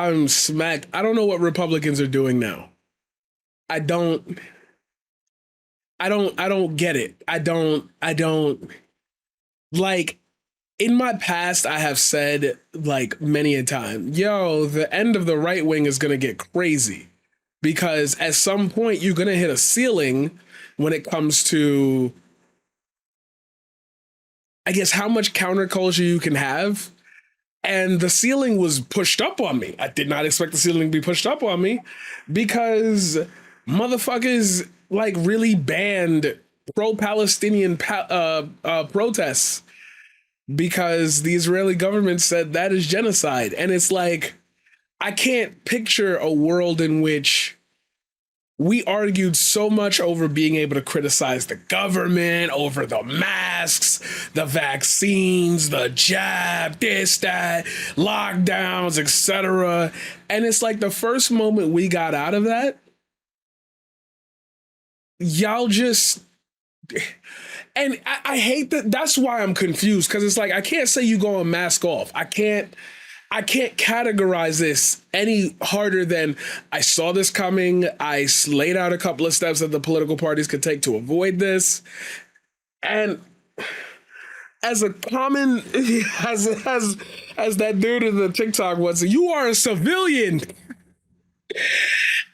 I'm smacked. I don't know what Republicans are doing now. I don't I don't get it. I don't like in my past I have said like many a time, yo, the end of the right wing is going to get crazy because at some point you're going to hit a ceiling when it comes to I guess how much counterculture you can have. And the ceiling was pushed up on me. I did not expect the ceiling to be pushed up on me because motherfuckers like really banned pro-Palestinian protests because the Israeli government said that is genocide. And it's like, I can't picture a world in which we argued so much over being able to criticize the government, over the masks, the vaccines, the jab, this, that, lockdowns, etc. And it's like the first moment we got out of that, y'all just and I hate that. That's why I'm confused because it's like I can't say you go and mask off. I can't categorize this any harder than I saw this coming. I laid out a couple of steps that the political parties could take to avoid this. And as a common as that dude in the TikTok was, you are a civilian.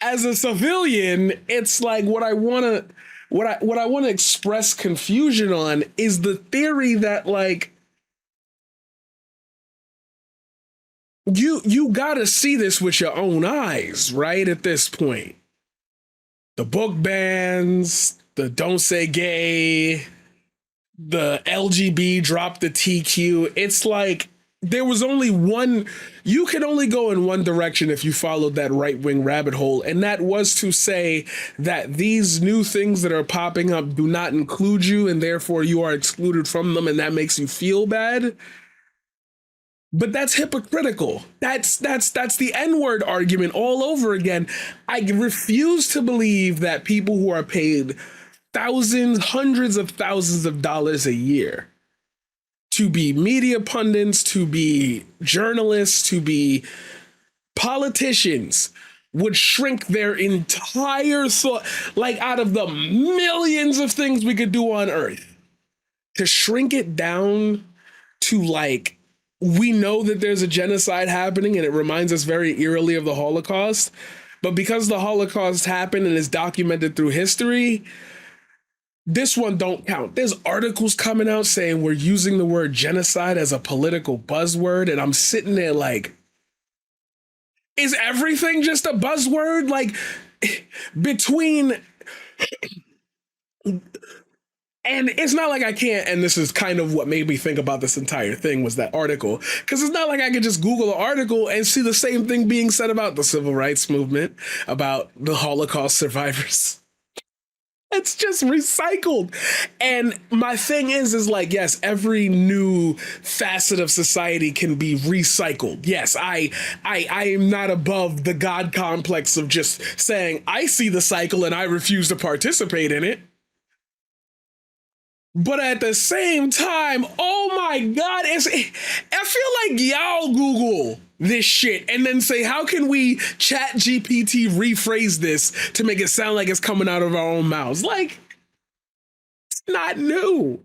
As a civilian, it's like what I want to express confusion on is the theory that like you got to see this with your own eyes, right? At this point, the book bans, the don't say gay, the LGB drop the TQ. It's like there was only one, you could only go in one direction if you followed that right wing rabbit hole. And that was to say that these new things that are popping up do not include you and therefore you are excluded from them and that makes you feel bad. But that's hypocritical. That's the N-word argument all over again. I refuse to believe that people who are paid thousands, hundreds of thousands of dollars a year to be media pundits, to be journalists, to be politicians would shrink their entire thought, like out of the millions of things we could do on Earth, to shrink it down to like, we know that there's a genocide happening and it reminds us very eerily of the Holocaust. But because the Holocaust happened and is documented through history, this one don't count. There's articles coming out saying we're using the word genocide as a political buzzword. And I'm sitting there like, is everything just a buzzword? Like between and it's not like I can't, and this is kind of what made me think about this entire thing was that article. Because it's not like I could just Google an article and see the same thing being said about the civil rights movement, about the Holocaust survivors. It's just recycled. And my thing is like, yes, every new facet of society can be recycled. Yes, I am not above the God complex of just saying, I see the cycle and I refuse to participate in it. But at the same time, oh my God, I feel like y'all Google this shit and then say, how can we chat GPT rephrase this to make it sound like it's coming out of our own mouths? Like, it's not new.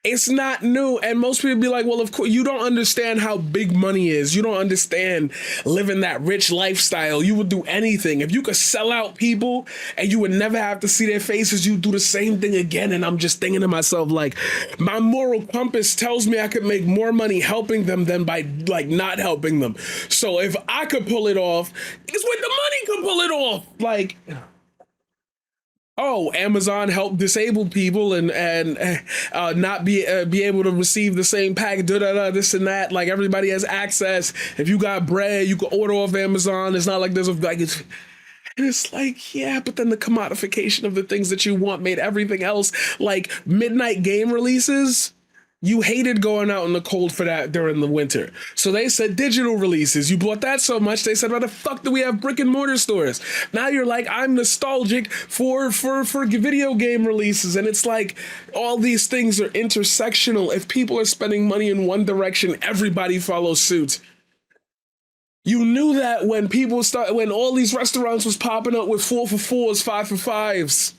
It's not new. And most people be like, well, of course, you don't understand how big money is. You don't understand living that rich lifestyle. You would do anything. If you could sell out people and you would never have to see their faces, you'd do the same thing again. And I'm just thinking to myself, like, my moral compass tells me I could make more money helping them than by like not helping them. So if I could pull it off, it's when the money could pull it off. Like, oh, Amazon helped disabled people and not be able to receive the same pack, this and that. Like everybody has access. If you got bread, you can order off Amazon. It's not like there's a like it's. And it's like, yeah, but then the commodification of the things that you want made everything else like midnight game releases. You hated going out in the cold for that during the winter. So they said digital releases. You bought that so much, they said, why the fuck do we have brick and mortar stores? Now you're like, I'm nostalgic for video game releases. And it's like, all these things are intersectional. If people are spending money in one direction, everybody follows suit. You knew that when all these restaurants was popping up with 4 for 4s, 5 for 5s.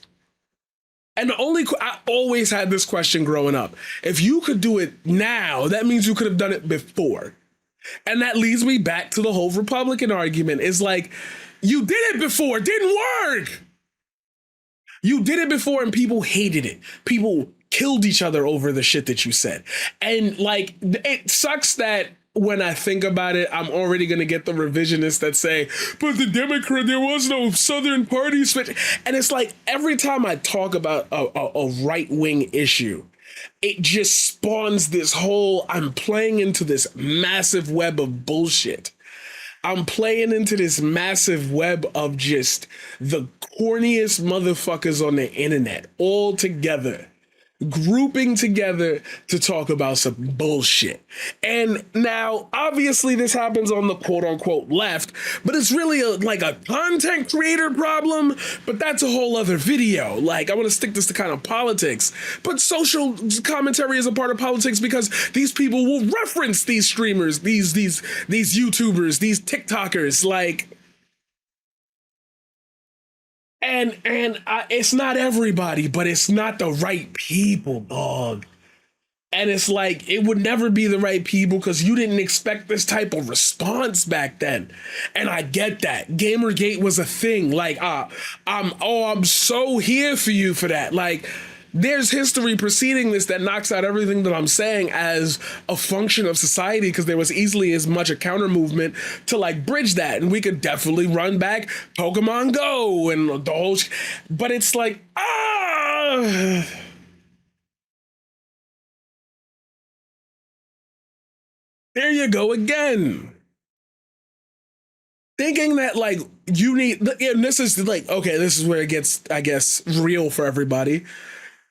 And I always had this question growing up. If you could do it now, that means you could have done it before. And that leads me back to the whole Republican argument. Is like, you did it before, it didn't work. You did it before and people hated it. People killed each other over the shit that you said. And like, it sucks that when I think about it, I'm already going to get the revisionists that say, but the Democrat, there was no Southern party switch. And it's like, every time I talk about a right-wing issue, it just spawns this whole, I'm playing into this massive web of bullshit. I'm playing into this massive web of just the corniest motherfuckers on the internet all together, grouping together to talk about some bullshit. And now, obviously, this happens on the quote unquote left, but it's really like a content creator problem. But that's a whole other video. Like, I want to stick this to kind of politics, but social commentary is a part of politics because these people will reference these streamers, these YouTubers, these TikTokers, like. And it's not everybody, but it's not the right people, dog. And it's like, it would never be the right people because you didn't expect this type of response back then. And I get that. Gamergate was a thing. Like, I'm so here for you for that. Like, there's history preceding this that knocks out everything that I'm saying as a function of society, because there was easily as much a counter movement to like bridge that. And we could definitely run back Pokemon Go and the whole but it's like, there you go again. Thinking that like you need, and this is like, okay, this is where it gets, I guess, real for everybody.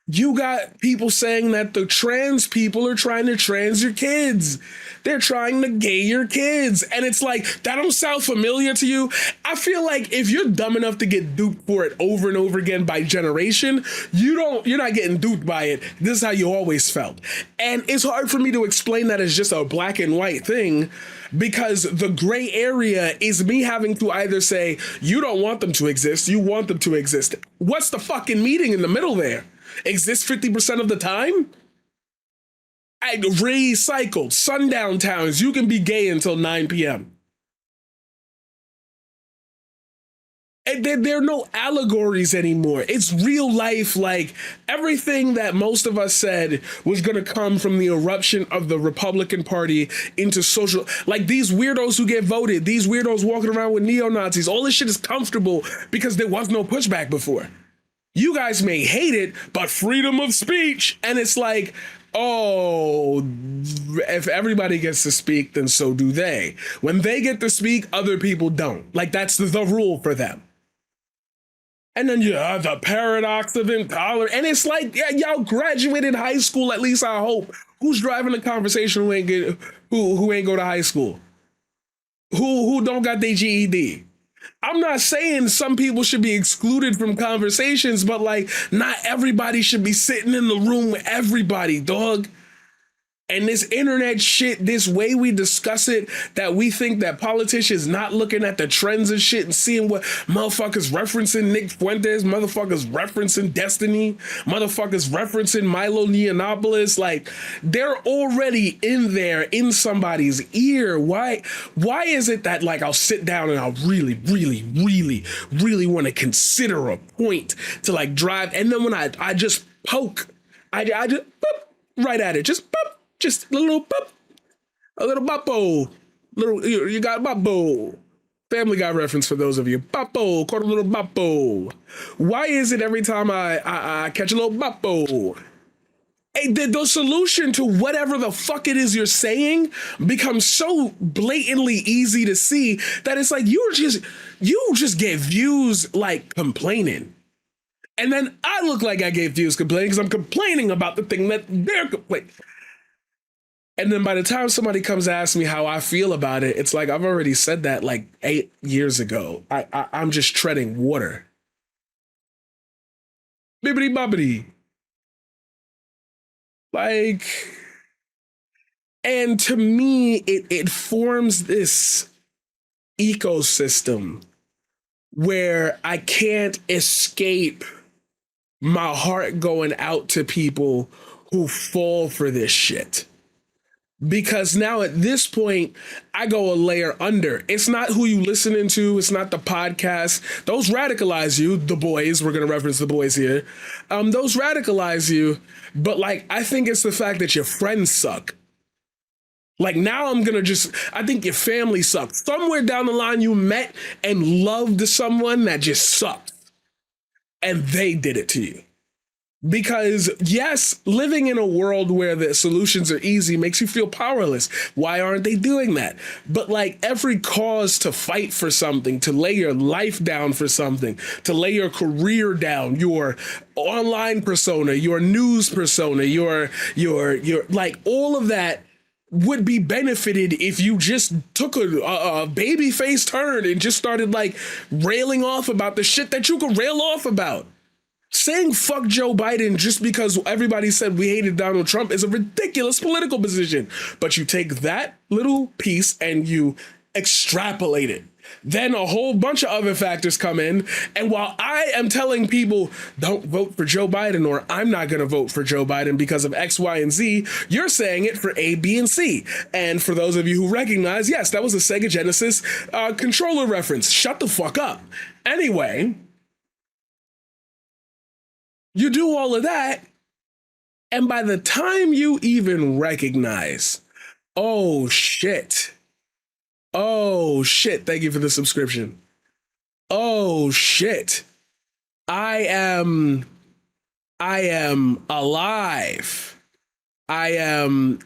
You got people saying that the trans people are trying to trans your kids. They're trying to gay your kids. And it's like, that don't sound familiar to you. I feel like if you're dumb enough to get duped for it over and over again by generation, you're not getting duped by it. This is how you always felt. And it's hard for me to explain that as just a black and white thing, because the gray area is me having to either say, you don't want them to exist, you want them to exist. What's the fucking meeting in the middle there? Exist 50% of the time? I recycled sundown towns. You can be gay until 9 p.m. And there are no allegories anymore. It's real life. Like, everything that most of us said was going to come from the eruption of the Republican Party into social, like these weirdos who get voted, these weirdos walking around with neo-Nazis, all this shit is comfortable because there was no pushback before. You guys may hate it, but freedom of speech. And it's like, oh, if everybody gets to speak, then so do they. When they get to speak, other people don't. Like, that's the rule for them. And then you have the paradox of intolerance. And it's like, yeah, y'all graduated high school, at least I hope. Who's driving the conversation who ain't go to high school? Who don't got their GED? I'm not saying some people should be excluded from conversations, but like, not everybody should be sitting in the room with everybody, dog. And this internet shit, this way we discuss it, that we think that politicians not looking at the trends and shit and seeing what motherfuckers referencing Nick Fuentes, motherfuckers referencing Destiny, motherfuckers referencing Milo Yiannopoulos, like, they're already in there in somebody's ear. Why is it that like I'll sit down and I'll really want to consider a point to like drive, and then when I just poke, I just boop, right at it, just boop. Just a little boop, a little boppo, you got boppo. Family Guy reference for those of you. Boppo, caught a little boppo. Why is it every time I catch a little boppo, the solution to whatever the fuck it is you're saying becomes so blatantly easy to see that it's like you just get views like complaining. And then I look like I gave views complaining because I'm complaining about the thing that they're complaining. And then by the time somebody comes to ask me how I feel about it, it's like I've already said that like 8 years ago. I'm just treading water. Bibbity bobbity. Like, and to me, it forms this ecosystem where I can't escape my heart going out to people who fall for this shit. Because now at this point, I go a layer under. It's not who you listening to. It's not the podcast. Those radicalize you. The boys, we're going to reference the boys here. Those radicalize you. But like, I think it's the fact that your friends suck. Like now I think your family sucks. Somewhere down the line, you met and loved someone that just sucked. And they did it to you. Because yes, living in a world where the solutions are easy makes you feel powerless. Why aren't they doing that? But like every cause to fight for something, to lay your life down for something, to lay your career down, your online persona, your news persona, your like all of that would be benefited if you just took a baby face turn and just started like railing off about the shit that you could rail off about. Saying fuck Joe Biden just because everybody said we hated Donald Trump is a ridiculous political position. But you take that little piece and you extrapolate it. Then a whole bunch of other factors come in. And while I am telling people don't vote for Joe Biden or I'm not going to vote for Joe Biden because of X, Y, and Z, you're saying it for A, B, and C. And for those of you who recognize, yes, that was a Sega Genesis controller reference. Shut the fuck up. Anyway, you do all of that, and by the time you even recognize, oh shit, thank you for the subscription. Oh shit, I am alive. I am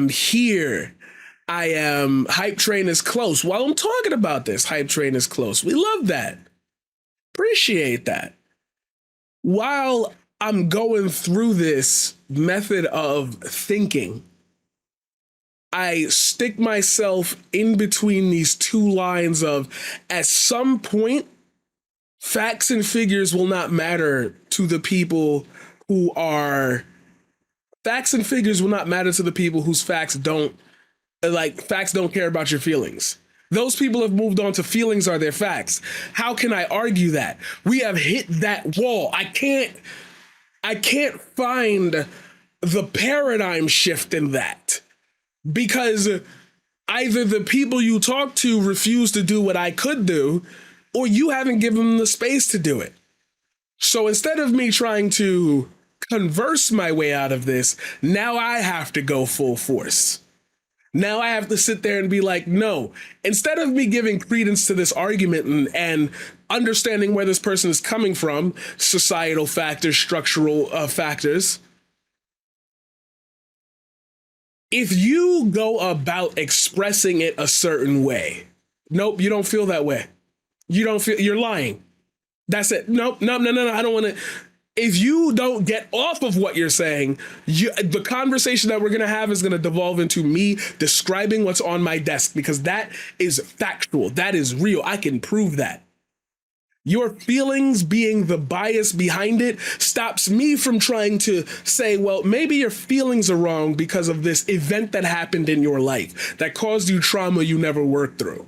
here. Hype train is close. While I'm talking about this, hype train is close. We love that. Appreciate that. While I'm going through this method of thinking, I stick myself in between these two lines of, at some point, facts and figures will not matter to the people who are, facts and figures will not matter to the people whose facts don't care about your feelings. Those people have moved on to feelings are their facts. How can I argue that? We have hit that wall. I can't find the paradigm shift in that because either the people you talk to refuse to do what I could do, or you haven't given them the space to do it. So instead of me trying to converse my way out of this, now I have to go full force. Now I have to sit there and be like, no, instead of me giving credence to this argument and understanding where this person is coming from, societal factors, structural factors, if you go about expressing it a certain way, nope, you don't feel that way. You don't feel, you're lying. That's it. Nope, no, I don't want to. If you don't get off of what you're saying, the conversation that we're going to have is going to devolve into me describing what's on my desk because that is factual. That is real. I can prove that. Your feelings being the bias behind it stops me from trying to say, well, maybe your feelings are wrong because of this event that happened in your life that caused you trauma you never worked through.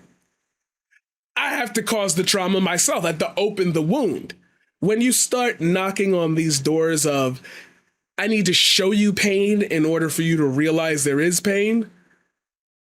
I have to cause the trauma myself. I have to open the wound. When you start knocking on these doors of, I need to show you pain in order for you to realize there is pain,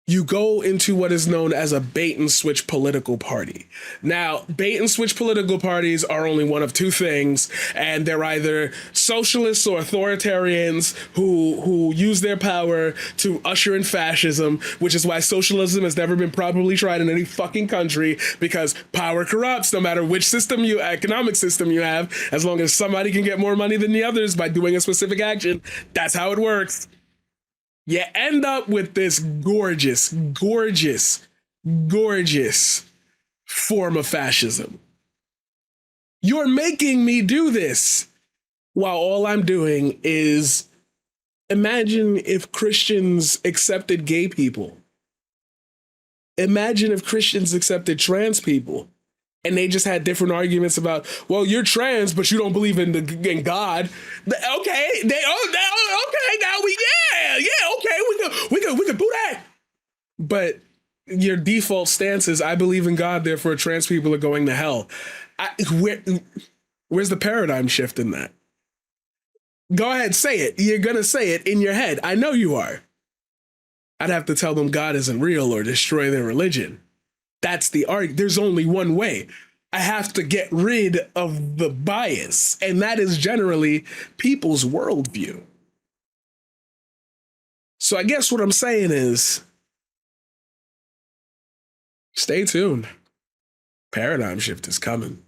you go into what is known as a bait and switch political party. Now, bait and switch political parties are only one of two things, and they're either socialists or authoritarians who use their power to usher in fascism, which is why socialism has never been properly tried in any fucking country, because power corrupts no matter which economic system you have, as long as somebody can get more money than the others by doing a specific action. That's how it works. You end up with this gorgeous form of fascism. You're making me do this while all I'm doing is imagine if Christians accepted gay people. Imagine if Christians accepted trans people. And they just had different arguments about, well, you're trans, but you don't believe in God. Okay, okay, now we could do that. but your default stance is I believe in God, therefore trans people are going to hell. I, where, where's the paradigm shift in that? Go ahead, say it. You're gonna say it in your head. I know you are. I'd have to tell them God isn't real or destroy their religion. That's the argument. There's only one way. I have to get rid of the bias, and that is generally people's worldview. So I guess what I'm saying is stay tuned. Paradigm shift is coming.